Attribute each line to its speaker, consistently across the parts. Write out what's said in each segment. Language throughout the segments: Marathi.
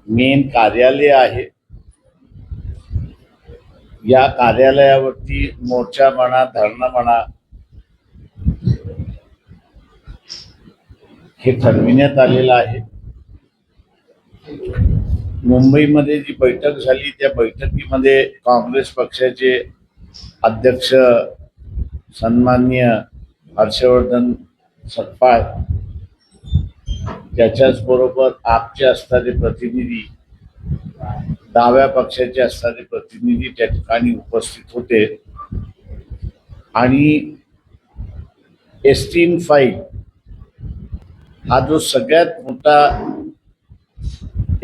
Speaker 1: मेन कार्यालय आहे. या कार्यालयावरती मोर्चा म्हणा, धरणं म्हणा, हे ठरविण्यात आलेलं आहे. मुंबईमध्ये जी बैठक झाली त्या बैठकीमध्ये काँग्रेस पक्षाचे अध्यक्ष सन्माननीय हर्षवर्धन सपकाळ, त्याच्याच बरोबर आपचे असणारे प्रतिनिधी, डाव्या पक्षाचे असणारे प्रतिनिधी त्या ठिकाणी उपस्थित होते. आणि एस-3 हा जो सगळ्यात मोठा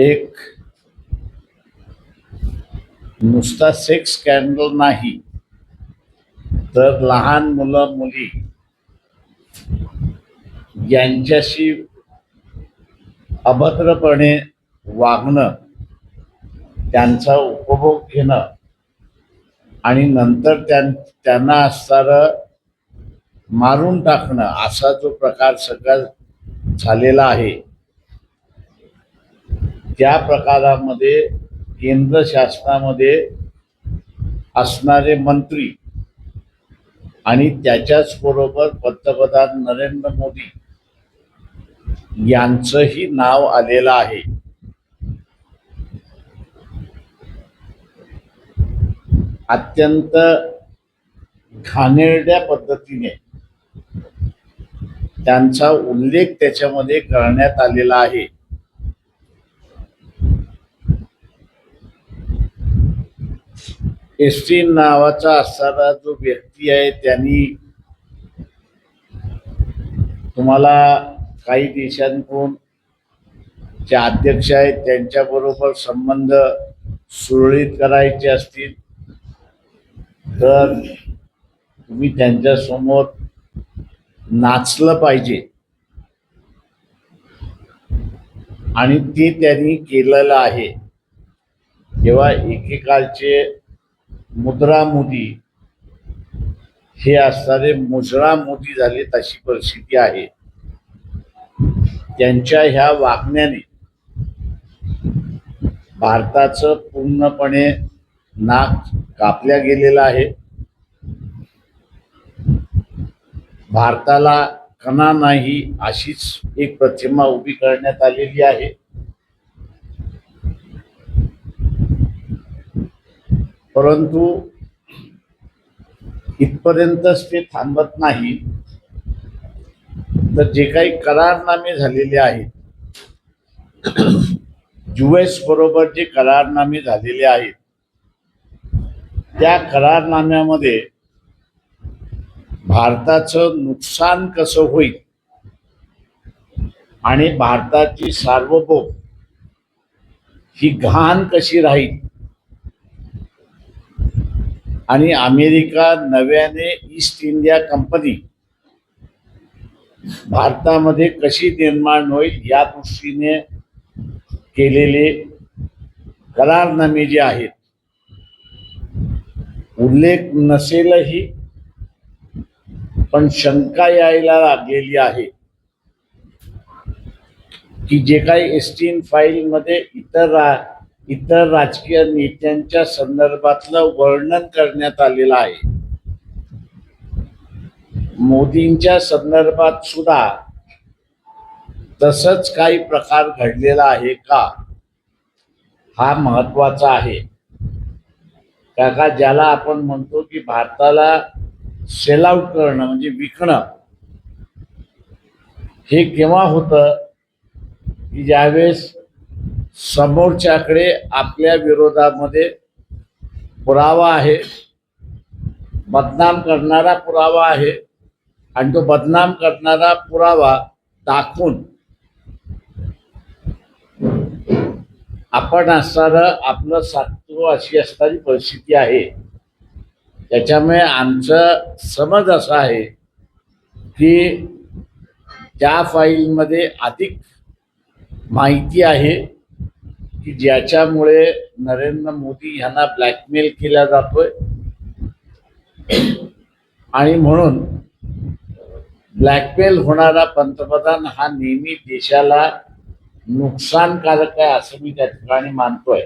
Speaker 1: एक नुसता सेक्स स्कॅन्डल नाही, तर लहान मुलं मुली यांच्याशी अभद्रपणे वागणं, त्यांचा उपभोग घेणं आणि नंतर त्यांना असणारं मारून टाकणं, असा जो प्रकार सगळा झालेला आहे. त्या प्रकारामध्ये केंद्र शासनामध्ये असणारे मंत्री आणि त्याच्याच बरोबर पंतप्रधान नरेंद्र मोदी यांचंही नाव आलेलं आहे. अत्यंत घाणेरड्या पद्धतीने त्यांचा उल्लेख त्याच्यामध्ये करण्यात आलेला आहे. एस-3 नावाचा असणारा जो व्यक्ती आहे, त्यांनी तुम्हाला काही देशांकडून जे अध्यक्ष आहेत त्यांच्याबरोबर संबंध सुरळीत करायचे असतील तर तुम्ही त्यांच्यासमोर नाचलं पाहिजे, आणि ते त्यांनी केलेलं आहे. जेव्हा एकेकाळचे मुद्रा मोदी हे असणारे मुजरा मोदी झाले, तशी परिस्थिती आहे. त्यांच्या ह्या वागण्याने भारताचं पूर्णपणे नाक कापल्या गेलेलं आहे. भारताला कणा नाही अशीच एक प्रतिमा उभी करण्यात आलेली आहे. परंतु इथपर्यंतच ते थांबत नाही, तर जे काही करारनामे झालेले आहेत, US बरोबर जे करारनामे झालेले आहेत, त्या करारनाम्यामध्ये भारताचं नुकसान कसं होईल आणि भारताची सार्वभौम ही घाण कशी राहील आणि अमेरिका नव्याने ईस्ट इंडिया कंपनी भारतामध्ये कशी निर्माण होईल या दृष्टीने केलेले करारनामे जे आहेत, उल्लेख नसेलही पण शंका यायला लागलेली आहे की जे काही एस-3 मध्ये इतर राजकीय नेत्यांच्या संदर्भातलं वर्णन करण्यात आलेलं आहे, मोदींच्या संदर्भात सुद्धा तसंच काही प्रकार घडलेला आहे का, हा महत्वाचा आहे. काका, ज्याला आपण म्हणतो की भारताला सेल आउट करणं म्हणजे विकणं, हे केव्हा होतं की ज्यावेळेस समोरच्याकडे आपल्या विरोधामध्ये पुरावा आहे, बदनाम करणारा पुरावा आहे, आणि तो बदनाम करणारा पुरावा दाखवून आपण असणारं आपलं साधतो, अशी असणारी परिस्थिती आहे. त्याच्यामुळे आमचं समज असा आहे की त्या फाईलमध्ये अधिक माहिती आहे की ज्याच्यामुळे नरेंद्र मोदी यांना ब्लॅकमेल केला जातोय, आणि म्हणून ब्लॅकमेल होणारा पंतप्रधान हा नेहमी देशाला नुकसानकारक आहे असं मी त्या ठिकाणी मानतोय.